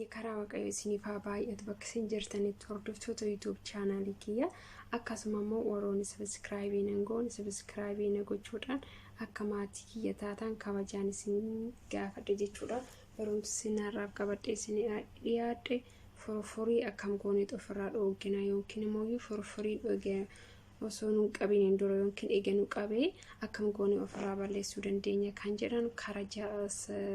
keenya karaa waaqayyo isiniif haa baay'atu bakka isin jirtanitti hordoftoota YouTube channel kiyya akkasuma immoo warroonni subscribe gochuudhaan akka maatii kiyya taatan kabajaan isin gaafadha jechuudha. Barumsi sinarraaf qabadhe isin dhiyaadhe foroforii akkam goonee ofirraa dhoogina yookiin immoo foroforii dhoogee osoo nu qabeen dura yookiin eeganu qabee akkam goonee ofirraa balleessuu dandeenya kan jedhan karaa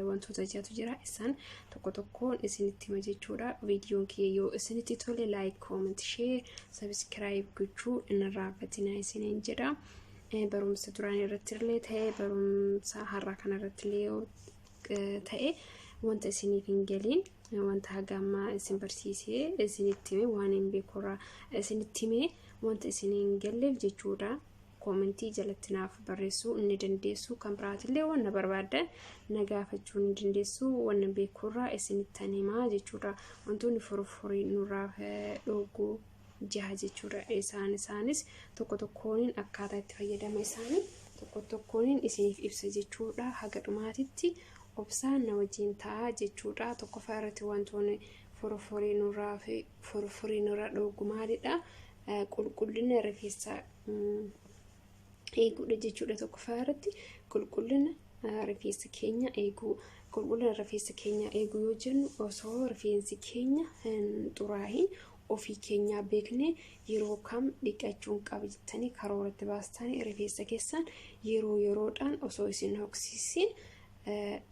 wantoota jaatu jira isaan tokko tokkoon isinitti hima jechuudha. Viidiyoon kiyya yoo isinitti tole like.Comment share subscribe gochuu irrafatina isiniin jedha. Barumsa duraan irratti illee ta'e barumsa har'a kana irratti illee ta'e wanta isiniif hin galiin wanta hagamma isin barsiisee isinitti hime waan hin beekurraa isinitti hime wanta isin hin galleef jechuudha. Commentii jalatti naaf barreessuu inni dandeessu kan biraatillee wanna barbaadan na gaafachuu ni dandeessu wanna beekurraa isinitti himaa jechuudha. Wantoonni foroforii nurraaf dhooguu jaha jechuudha. Isaanis tokko tokkoon akkaataa itti fayyadama isaanii tokko tokkoon isiniif ibsa jechuudha. Haga dhumaatitti obsaan na wajjin ta'a jechuudha. Tokkoffaa irratti wantoonni foroforii nurraa dhoogu maalidha? Qulqullina rifeensa eeguudha jechuudha. Tokkoffaa irratti qulqullina rifeensa keenya eeguu. Qulqullina rifeensa keenya eeguu yoo jennu osoo rifeensi keenya hin xuraahin ofii keenya beekne yeroo kam dhiqachuun qaba jettanii karooratti baastanii rifeensa keessan yeroodhaan osoo isin hoksisin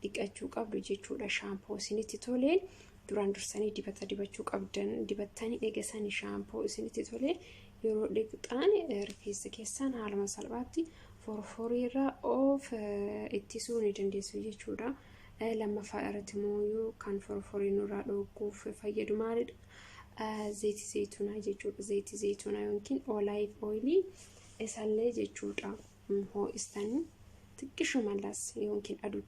dhiqachuu qabdu jechuudha. Shaampoo isinitti toleen duraan dursanii dibata dibachuu qabdan dibattanii eegasanii shaampoo isinitti tolee yeroo dhiqxaan rifeensa keessan haaluma salphaatti foroforiirraa of ittisuu ni dandeessu jechuudha. Lammaffaa irratti immoo kan foroforii nurraa dhooguuf fayyadu maalidha? Zayitii zayituunaa jechuudha. Zayitii zayituunaa yookiin olive oil isallee jechuudha. Ho'istanii xiqqishu malas yookiin aduu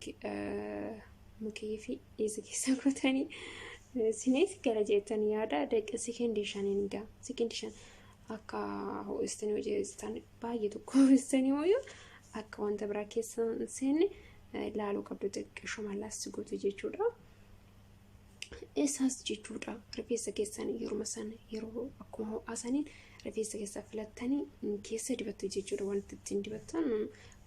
mukee fi dhiisa keessa godhatanii sinis gara jettanii yaada daqiiqa sekondii shan akka ho'istanii hojjetan baay'ee tokko ho'istanii mooyuu akka wanta biraa keessa seenne laaluu qabdu xiqqishu malas gootu jechuudha. Isaas jechuudha rifeensa keessan yeroo akkuma ho'asaniin rifeensa keessa filattanii keessa dibattu jechuudha. Wanti ittiin dibattan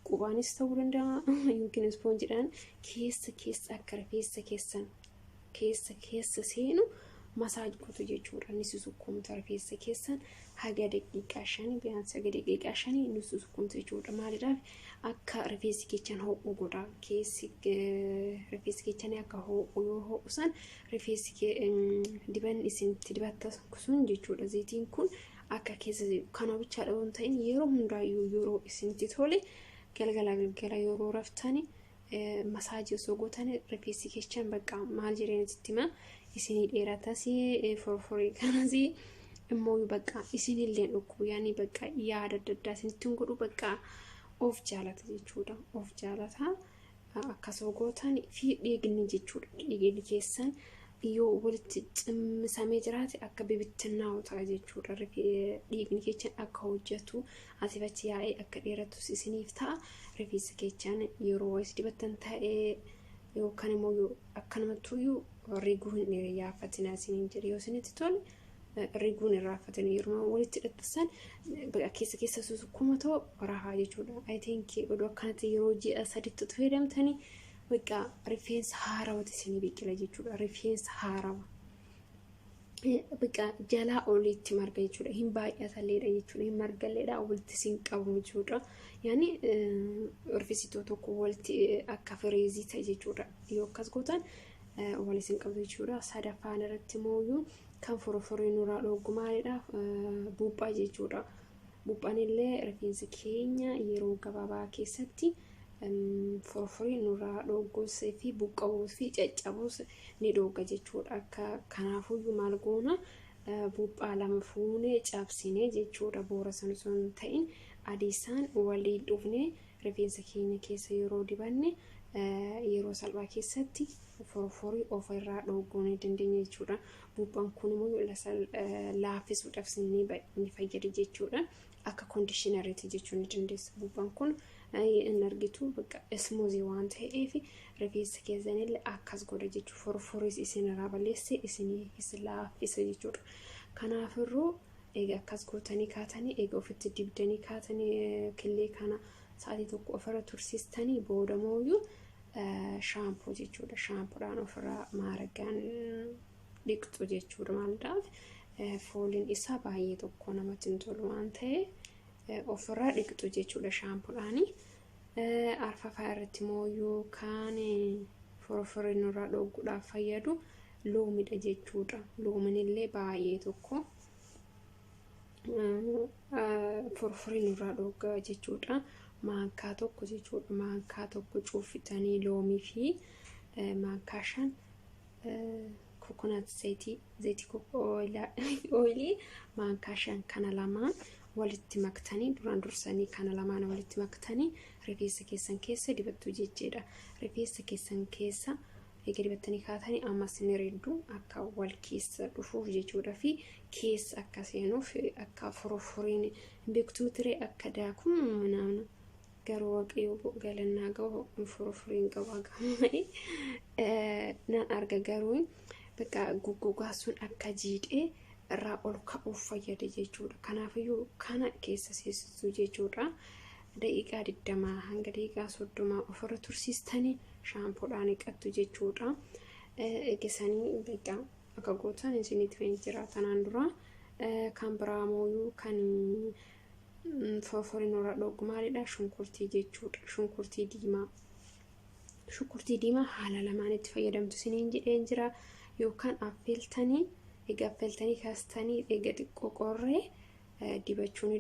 qubaanis ta'uu danda'a yookiin ispoonjiidhaan keessa akka rifeensa keessan keessa seenu masaaj gootu jechuudha. Inni sukkuumta rifeensa keessan haga daqiiqaa 5 biyyaansa haga daqiiqaa 5 inni sukkuumta jechuudha. Maaliidhaaf akka rifeensi keessan ho'u godha. Rifeensi keessan akka ho'u yoo ho'usan rifeensi dibanni isinitti dibatta sun jechuudha. Zayitiin kun akka keessa kana bicha dhabuun ta'in yeroo hundaayyuu yeroo isinitti tole galgala yeroo raftanii masaajii osoo gootanii rifeensi keessan bakka maal jireenyatti hima isinii dheeratas foroforii kanas immoo bakka isinillee dhukkubu yaani bakka yaada adda addaa isinitti godhu bakka of jaalata jechuudha. Of jaalata akkasoo gootan fi dhiigni jechuudha. Dhiigni keessan yoo walitti cimsamee jiraate akka bibittinnaa'u ta'a jechuudha. Dhiigni keessan akka hojjetu asifachi yaa'ee akka dheeratus isiniif ta'a. Rifeensa keessan yeroo is dibattan ta'ee yookaan immoo akkanumattuu riguu hin yaafatina isiniin jedhe yoo isinitti tole riguun irraafatina yeroo walitti hidhattan keessa sukkuma ta'u raafaa jechuudha. I think oduu akkanatti yeroo ji'a 3 fayyadamtanii bakka rifeensa haarawati isinii biqila jechuudha. Rifeensa haarawa bakka jalaa olitti marga jechuudha. Hin baay'atalleedha jechuudha. Hin margalleedha walitti isin qabu jechuudha. Yaani rifeensitoo tokko walitti akka fireezii ta'e jechuudha. Yoo akkas gootan walitti isin qabu jechuudha. Sadaffaan irratti immoo kan foroforii nurraa dhoogu maalidha? Buuphaa jechuudha. Buuphaan illee rifeensa keenya yeroo gabaabaa keessatti foroforii nurraa dhooguus fi buqqa'uus fi caccabuus ni dhooga jechuudha. Akka kanaafuu maal goona buuphaa lama fuunee cabsinee jechuudha. Boora sana sun ta'in adiisaan waliin dhufnee rifeensa keenya keessa yeroo dibanne yeroo salphaa keessatti foroforii ofirraa dhooguu ni dandeenya jechuudha. Buuphaan kun immoo laaffisuudhaaf ni fayyada jechuudha. Akka conditioneritti jechuu ni dandeessa. Buuphaan kun in argitu bakka smoothii waan ta'eef rifeensa keessanillee akkas godha jechuu foroforiis isin irraa balleesse isin laafisa jechuudha. Kanaafiruu eega akkas gootanii kaatanii eega ofitti dibdanii kaatanii killee kana sa'aatii tokko ofirra tursiistanii booda mooyyuu shaampoo jechuudha. Shaampoodhaan ofirraa maaragaan dhiqxu jechuudha. Maalidhaaf fooliin isaa baay'ee tokko namatti hin tolu waan ta'e ofirraa dhiqxu jechuudha shaampoodhaani. Arfafaa irratti mooyyuu kan foroforiin irraa dhooguudhaaf fayyadu loomidha jechuudha. Loomin illee baay'ee tokko foroforiin irraa dhooga jechuudha. Maankaa tokko jechuudha. Maankaa tokko cuuffitanii loomii fi maankaa 5 coconut zayitii oilii maankaa 5 kana lamaan walitti maktanii duraan dursanii kana lamaan walitti maktanii rifeensa keessan keessa dibattu jechuudha. Rifeensa keessan keessa eega dibattanii kaatanii ammas ni reeddu akka wal keessa dhufuuf jechuudha fi keessa akka seenuuf akka foroforiin beektu ture akka daakuu naannoo garuu waaqayyoo galannaa gahu foroforiin qaba gamay nan arga garuu bakka guggugaa sun akka jiidhee irraa ol ka'uuf fayyada jechuudha. Kanaafiyyuu kana keessa seesisu jechuudha. Daqiiqaa 20 hanga daqiiqaa 30 ofirra tursiistanii shaampoodhaan dhiqattu jechuudha. Eegisanii bakka akka gootan isinitti fayyadu jira. Tanaan dura kan biraa mooyyuu kan foroforiin irraa dhoogu maalidha? Shunkurtii jechuudha. Shunkurtii diimaa haala lamaan itti fayyadamtu isiniin jedheen jira. Yookaan affeeltanii eega affeeltanii kaastanii eega xiqqoo qorree dibachuun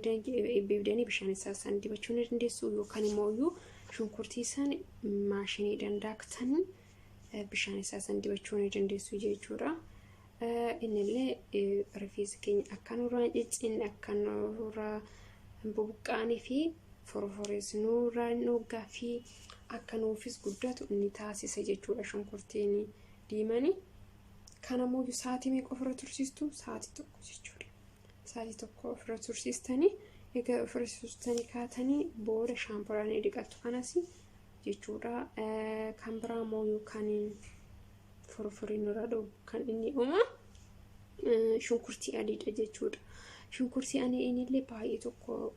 ibidanii bishaan isaa san dibachuun dandeessu yookaan immoo shunkurtii san maashinii dandaaktanii bishaan isaa san dibachuun dandeessu jechuudha. Innillee rifeensa keenya akka nurraa ciccinne akka nurraa bubuqqaanii fi foroforiis nurraa nuugaa fi akka nuufis guddatu inni taasisa jechuudha. Shunkurtiin diimanii kana mooyyuu sa'aatii meeqa ofirra tursiistu? Sa'aatii tokko jechuudha. Sa'aatii tokko ofirra tursiistanii egaa ofirra tursiistanii kaatanii booda shaampoodhaan dhiqattu kanas jechuudha. Kan biraa mooyyuu kan foroforiin irraa dhoogu kan inni shunkurtii adiidha jechuudha. Shunkurtii adiin illee baay'ee tokko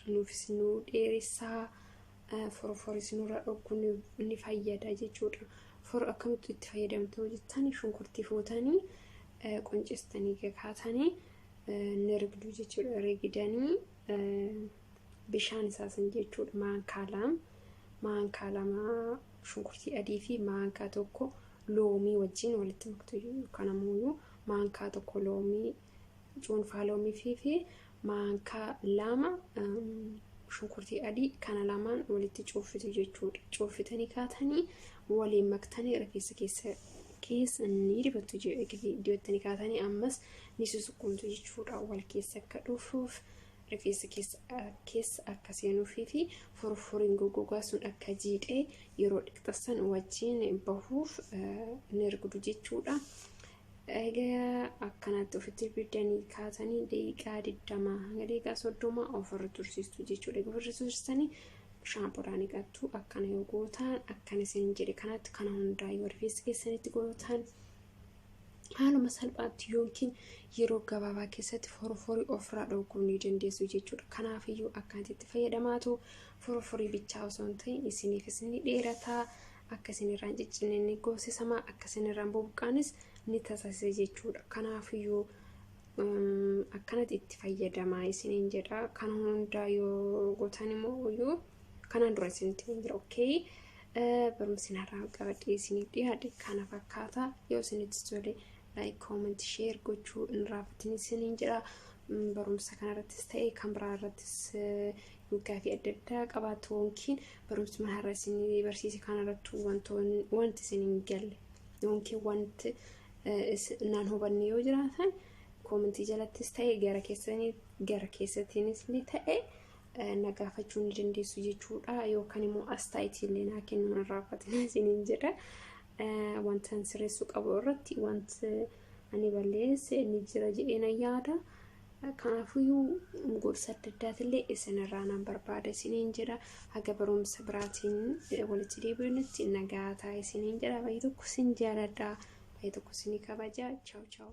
nuufis nu dheeressaa foroforiis nurraa dhoogu ni fayyada jechuudha. Akkamitti itti fayyadamtu jettanii shunkurtii fuutanii qoncistanii kaatanii ni rigdu jechuudha. Rigdanii bishaan isaa san jechuudha. Maankaa lama shunkurtii adii fi maankaa tokko loomii wajjin walitti maktu. Kanammoo maankaa tokko loomii cuunfaa loomii fi maankaa lama shunkurtii adii kana lamaan walitti cuuffitu jechuudha. Cuuffitanii kaatanii waliin maktanii rifeensa keessa ni dibattu dibattanii kaatanii ammas ni susuqumtu jechuudha. Wal keessa akka dhufuuf rifeensa keessa akka seenuufii fi foroforiin goggogaa sun akka jiidhee yeroo dhiqxassan wajjin bahuuf ni rigdu jechuudha. Egaa akkanatti ofitti bidanii kaatanii daqiiqaa 20 hanga daqiiqaa 30 ofirra tursiistu jechuudha. Ofirra tursiistanii shaampoodhaan dhiqattu. Akkana yoo gootan akkana isin jedhe kanatti kana hundaa yoo rifeensa keessanitti gootan haaluma salphaatti yookiin yeroo gabaabaa keessatti foroforii ofirraa dhooguu ni dandeessu jechuudha. Kanaafiyyuu akkanatti itti fayyadamaatu foroforii bichaa osoo hin ta'in isiniifis ni dheerataa. Akka isinirraan ciccinne ni goosisamaa. Akka isinirraan bubuqqaanis ni taasisa jechuudha. Kanaafiyyuu akkanatti itti fayyadamaa isiniin jedha. Kana hundaa yoo gootan immoo kanaan dura isinitti hin jira. Okay. Barumsi har'aa qabadhee isiniif dhiyaate kana fakkaata. Yoo isinitti tole like, comment, share gochuu irrafatina isiniin jedha. Barumsa kanarrattis ta'e kan biraa irrattis Gaffii adda addaa qabaatu yookiin barumsa har'aa isinii barsiise kanarrattu wanti isiniin galle yookiin wanti naan hubanne yoo jiraatan commentii jalattis ta'e gara keessattiinis ni ta'e na gaafachuu ni dandeessu jechuudha. Yookaan immoo astaayitii illee naa kennuun irrafatina isiniin jedha. Wantan sirreessuu qabu irratti wanti ani balleesse ni jira jedhee na yaada. Kanaafuu gorsa adda addaatiillee isinirraa nan barbaada isiniin jedha. Haga barumsa biraatiin walitti deebi'utti nagaa ta'a isiniin jedha. Baay'ee tokko isin jaaladha. Baay'ee tokko isin kabaja. Ciao ciao.